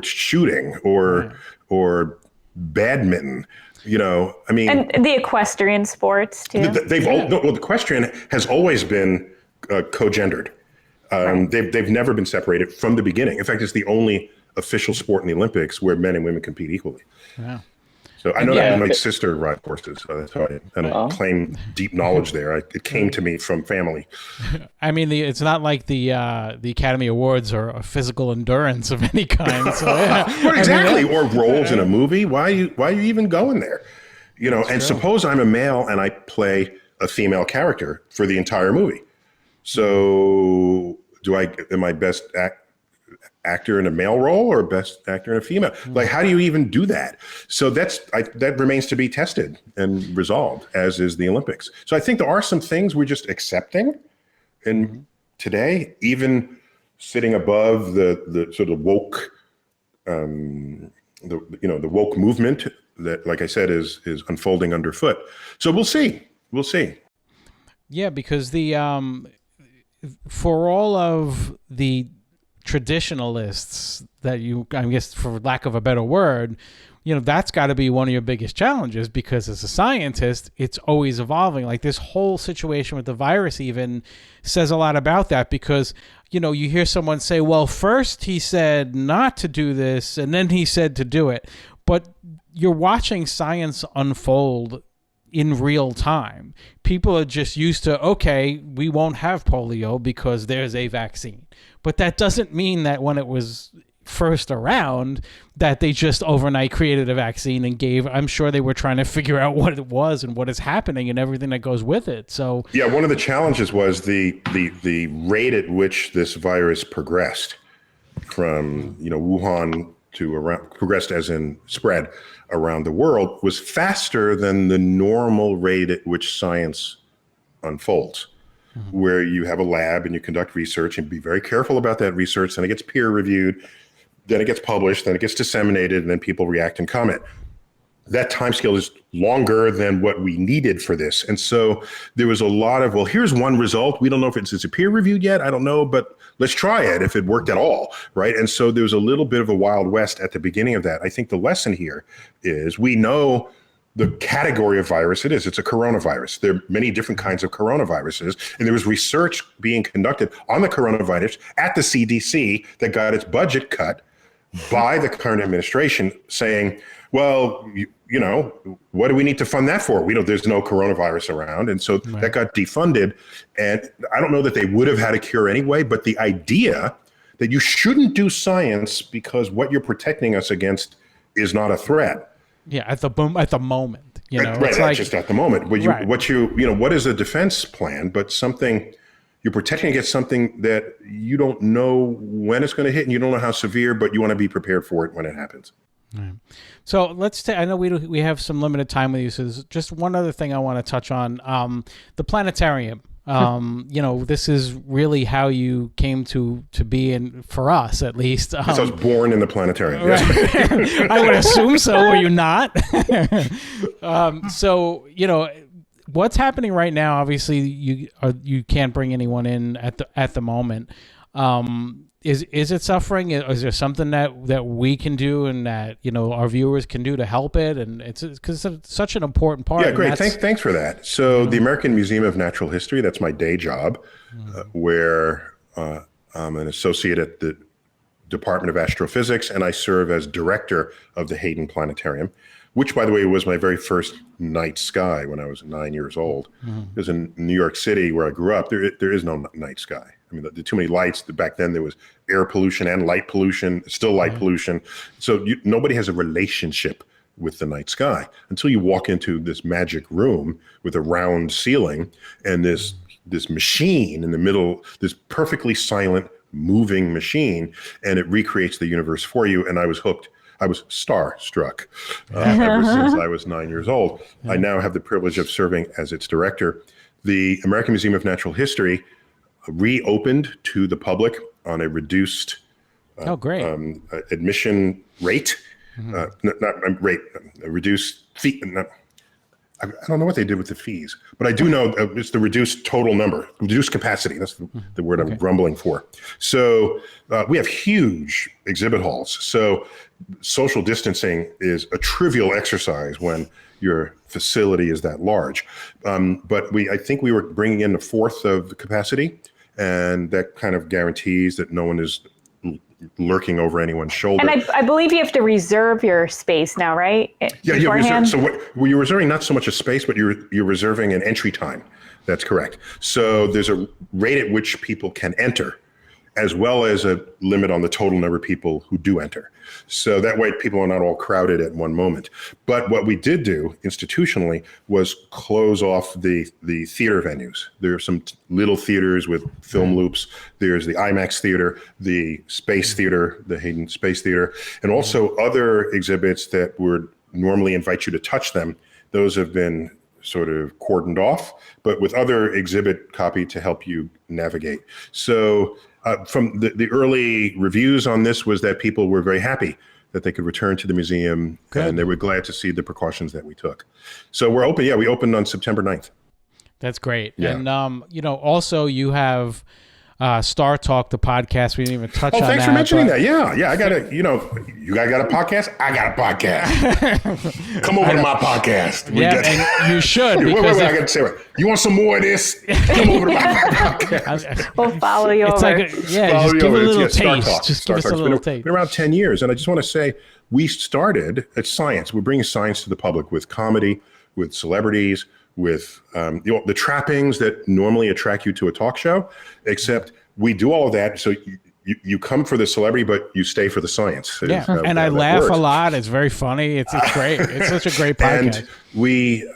Speaker 5: shooting or badminton. I mean,
Speaker 4: and the equestrian sports too.
Speaker 5: The equestrian has always been co-gendered. They've never been separated from the beginning. In fact, it's the only official sport in the Olympics where men and women compete equally. Wow. So I know that my sister rides horses, so that's how I don't claim deep knowledge there. It came to me from family.
Speaker 2: I mean, it's not like the Academy Awards are a physical endurance of any kind. So,
Speaker 5: well, exactly. Or roles in a movie. Why are you even going there? And suppose I'm a male and I play a female character for the entire movie. So am I best actor in a male role or best actor in a female? Like, how do you even do that? So that remains to be tested and resolved, as is the Olympics. So I think there are some things we're just accepting, and today, even sitting above the sort of woke, the woke movement that, like I said, is unfolding underfoot. So we'll see.
Speaker 2: Yeah, because for all of the traditionalists that I guess for lack of a better word, that's got to be one of your biggest challenges, because as a scientist, it's always evolving. Like this whole situation with the virus even says a lot about that, because, you hear someone say, well, first he said not to do this and then he said to do it. But you're watching science unfold in real time. People are just used to, okay, we won't have polio because there's a vaccine. But that doesn't mean that when it was first around that they just overnight created a vaccine and gave. I'm sure they were trying to figure out what it was and what is happening and everything that goes with it. So
Speaker 5: yeah, one of the challenges was the rate at which this virus progressed from Wuhan to around, progressed as in spread around the world, was faster than the normal rate at which science unfolds. Where you have a lab and you conduct research and be very careful about that research, then it gets peer reviewed, then it gets published, then it gets disseminated, and then people react and comment. That timescale is longer than what we needed for this. And so there was a lot of, well, here's one result. We don't know if it's peer reviewed yet. I don't know, but let's try it if it worked at all, right? And so there was a little bit of a Wild West at the beginning of that. I think the lesson here is we know the category of virus it is. It's a coronavirus. There are many different kinds of coronaviruses. And there was research being conducted on the coronavirus at the CDC that got its budget cut by the current administration saying, well, what do we need to fund that for? There's no coronavirus around. And so that got defunded. And I don't know that they would have had a cure anyway, but the idea that you shouldn't do science because what you're protecting us against is not a threat.
Speaker 2: Yeah, at the moment,
Speaker 5: right,
Speaker 2: it's like,
Speaker 5: just at the moment. But what is a defense plan? But something you're protecting against something that you don't know when it's going to hit, and you don't know how severe, but you want to be prepared for it when it happens.
Speaker 2: Right. So let's I know we have some limited time with you. So there's just one other thing I want to touch on: the planetarium. This is really how you came to be in, for us at least.
Speaker 5: I was born in the planetarium.
Speaker 2: Right. I would assume so. Were you not? So what's happening right now? Obviously, you can't bring anyone in at the moment. Is it suffering? Is there something that we can do and that our viewers can do to help it? And it's because it's such an important part.
Speaker 5: Yeah, great. Thanks for that. So the American Museum of Natural History, that's my day job, where I'm an associate at the Department of Astrophysics, and I serve as director of the Hayden Planetarium, which, by the way, was my very first night sky when I was 9 years old. Because in New York City, where I grew up, there is no night sky. I mean, the too many lights. Back then, there was air pollution and light pollution, still light pollution. So nobody has a relationship with the night sky until you walk into this magic room with a round ceiling and this machine in the middle, this perfectly silent, moving machine, and it recreates the universe for you. And I was hooked. I was starstruck ever since I was 9 years old. I now have the privilege of serving as its director. The American Museum of Natural History reopened to the public on a reduced admission rate, not rate, a reduced fee. I don't know what they did with the fees, but I do know it's the reduced total number, reduced capacity. That's the word I'm grumbling for. So we have huge exhibit halls. So social distancing is a trivial exercise when your facility is that large. But I think we were bringing in a fourth of the capacity, and that kind of guarantees that no one is lurking over anyone's shoulder.
Speaker 4: And I believe you have to reserve your space now, right?
Speaker 5: Yeah, you reserve. So you're reserving not so much a space, but you're reserving an entry time. That's correct. So there's a rate at which people can enter, as well as a limit on the total number of people who do enter. So that way people are not all crowded at one moment. But what we did do institutionally was close off the theater venues. There are some little theaters with film loops. There's the IMAX theater, the Space Theater, the Hayden Space Theater, and also other exhibits that would normally invite you to touch them. Those have been sort of cordoned off, but with other exhibit copy to help you navigate. So from the early reviews on this was that people were very happy that they could return to the museum. Good. And they were glad to see the precautions that we took. So we're open. Yeah, we opened on September 9th.
Speaker 2: That's great.
Speaker 5: Yeah.
Speaker 2: And, also you have StarTalk, the podcast. We didn't even touch on that.
Speaker 5: Oh, thanks for mentioning that. Yeah. I got you guys got a podcast? I got a podcast. Come over to my podcast.
Speaker 2: And you should.
Speaker 5: Wait, I got to say it. You want some more of this? Come over to my podcast.
Speaker 4: We'll follow you over.
Speaker 2: Just give it a little taste. Just give us a little taste.
Speaker 5: It's been around 10 years. And I just want to say, we started at science. We're bringing science to the public with comedy, with celebrities, with the trappings that normally attract you to a talk show, except we do all of that so you come for the celebrity, but you stay for the science.
Speaker 2: Yeah, and I laugh a lot. It's very funny. It's great. It's such a great podcast.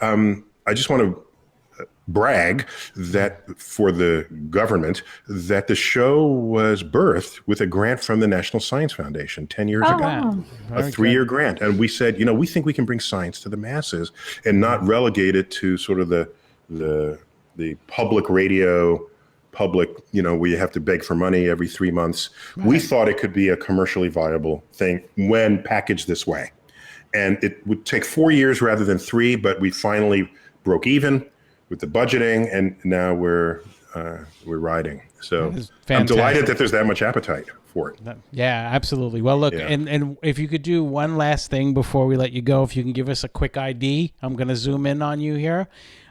Speaker 5: And I just want to brag that for the government that the show was birthed with a grant from the National Science Foundation 10 years ago, a 3-year grant. And we said, we think we can bring science to the masses and not relegate it to sort of the public radio, where you have to beg for money every 3 months. Right. We thought it could be a commercially viable thing when packaged this way. And it would take 4 years rather than 3, but we finally broke even with the budgeting, and now we're riding. So I'm delighted that there's that much appetite for it.
Speaker 2: Yeah, absolutely. Well, look, and if you could do one last thing before we let you go, if you can give us a quick ID, I'm going to zoom in on you here.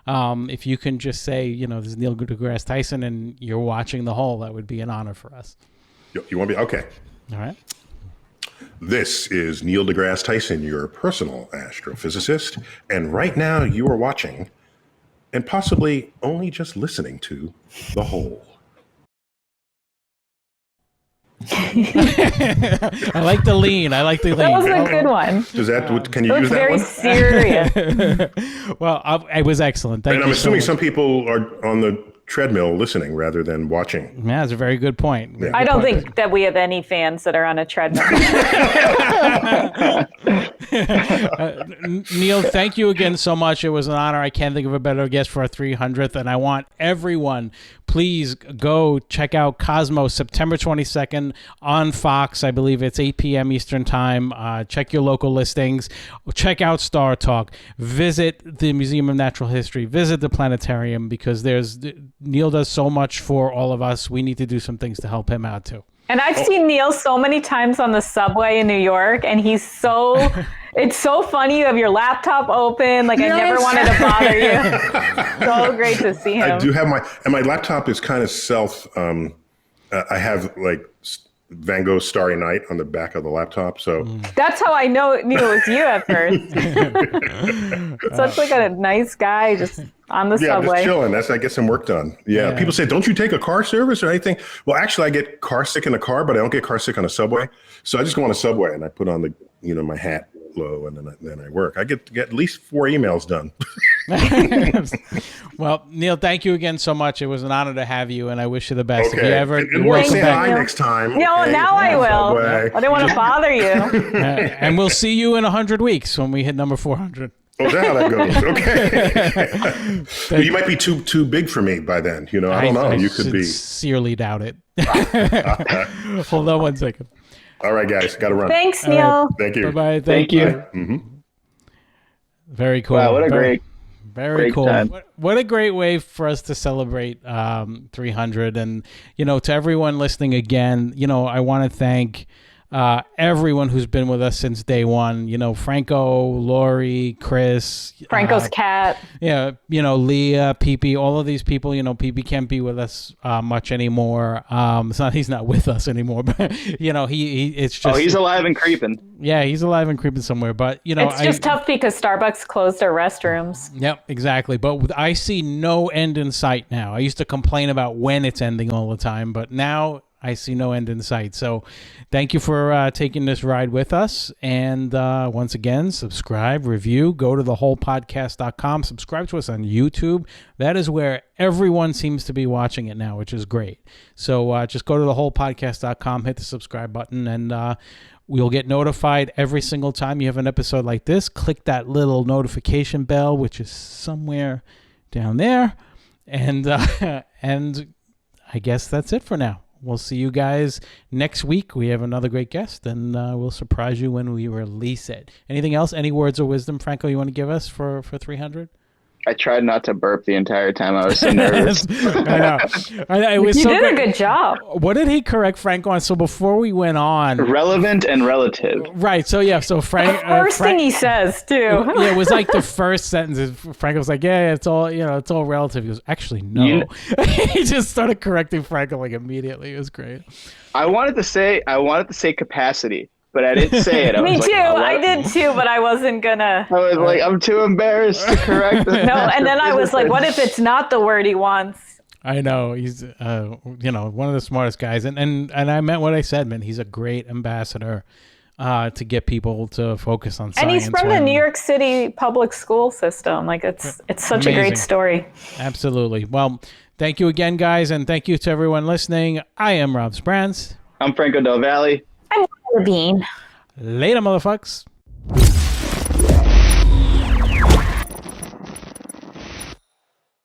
Speaker 2: If you can just say, this is Neil deGrasse Tyson, and you're watching The Hole, that would be an honor for us.
Speaker 5: You want me? Okay.
Speaker 2: All right.
Speaker 5: This is Neil deGrasse Tyson, your personal astrophysicist, and right now you are watching, and possibly only just listening to, The Hole.
Speaker 2: I like the lean. That was
Speaker 4: a good one.
Speaker 5: Can you use that
Speaker 4: very
Speaker 5: one?
Speaker 4: Serious.
Speaker 2: Well, it was excellent. Thank you.
Speaker 5: And I'm assuming some people are on the treadmill listening rather than watching.
Speaker 2: Yeah, that's a very good point.
Speaker 5: Yeah.
Speaker 4: I don't think that we have any fans that are on a treadmill.
Speaker 2: Neil, thank you again so much. It was an honor. I can't think of a better guest for our 300th, and I want everyone, please go check out Cosmos September 22nd on Fox. I believe it's 8 p.m. Eastern Time. Check your local listings. Check out StarTalk. Visit the Museum of Natural History. Visit the planetarium, because Neil does so much for all of us. We need to do some things to help him out too.
Speaker 4: And I've seen Neil so many times on the subway in New York, and it's so funny. You have your laptop open. Like, yes. I never wanted to bother you. So great to see him.
Speaker 5: I do have my laptop is kind of I have like Van Gogh's Starry Night on the back of the laptop. So
Speaker 4: that's how I knew it was you at first. Such like a nice guy, just on the subway.
Speaker 5: Just chilling. I get some work done. Yeah. People say, don't you take a car service or anything? Well, actually, I get car sick in the car, but I don't get car sick on a subway. So I just go on a subway and I put on my hat low, and then I work. I get at least 4 emails done.
Speaker 2: Well, Neil, thank you again so much. It was an honor to have you, and I wish you the best.
Speaker 5: Okay.
Speaker 2: If you ever
Speaker 5: and we'll say hi next time.
Speaker 4: No,
Speaker 5: okay?
Speaker 4: now I will. I didn't want to bother you.
Speaker 2: And we'll see you in 100 weeks when we hit number 400.
Speaker 5: Oh, that's how that goes. Okay. You might be too big for me by then. I don't know. You could be.
Speaker 2: Sincerely doubt it. Hold on one second.
Speaker 5: All right, guys. Got to run.
Speaker 4: Thanks, Neil.
Speaker 5: Thank you.
Speaker 2: Bye-bye.
Speaker 7: Thank you.
Speaker 5: Mm-hmm.
Speaker 2: Very cool.
Speaker 7: Wow, what a
Speaker 2: very
Speaker 7: great
Speaker 2: cool.
Speaker 7: time.
Speaker 2: What a great way for us to celebrate 300. And, to everyone listening again, I want to thank everyone who's been with us since day one. Franco, Lori, Chris.
Speaker 4: Franco's cat.
Speaker 2: Yeah, Leah, Pee-Pee, all of these people. Pee-Pee can't be with us much anymore. He's not with us anymore, but it's just.
Speaker 7: Oh, he's alive and creeping.
Speaker 2: Yeah, he's alive and creeping somewhere, but
Speaker 4: it's just tough because Starbucks closed their restrooms.
Speaker 2: Yep, exactly. But I see no end in sight now. I used to complain about when it's ending all the time, but now I see no end in sight. So thank you for taking this ride with us. And once again, subscribe, review, go to thewholepodcast.com, subscribe to us on YouTube. That is where everyone seems to be watching it now, which is great. So just go to thewholepodcast.com, hit the subscribe button, and we'll get notified every single time you have an episode like this. Click that little notification bell, which is somewhere down there. And I guess that's it for now. We'll see you guys next week. We have another great guest, and we'll surprise you when we release it. Anything else? Any words of wisdom, Franco, you want to give us for 300?
Speaker 7: I tried not to burp the entire time. I was so nervous.
Speaker 2: I know.
Speaker 4: You did a good job.
Speaker 2: What did he correct Franco on? So before we went on,
Speaker 7: relevant and relative.
Speaker 2: Right. So yeah. So Frank.
Speaker 4: The first thing he says too.
Speaker 2: Yeah, it was like the first sentence. Franco was like, "Yeah, it's all it's all relative." He goes, "Actually, no." He just started correcting Franco like immediately. It was great.
Speaker 7: I wanted to say capacity. But I didn't say it.
Speaker 4: Me too. I did too, but I wasn't gonna.
Speaker 7: I was like, I'm too embarrassed to correct it.
Speaker 4: No, and then I was like, what if it's not the word he wants?
Speaker 2: I know he's, one of the smartest guys, and I meant what I said, man. He's a great ambassador to get people to focus on science.
Speaker 4: And he's from the New York City public school system. Like it's such a great story.
Speaker 2: Absolutely. Well, thank you again, guys, and thank you to everyone listening. I am Rob Sprance.
Speaker 7: I'm Franco Del Valle.
Speaker 4: I'm Levine.
Speaker 2: Later, motherfuckers.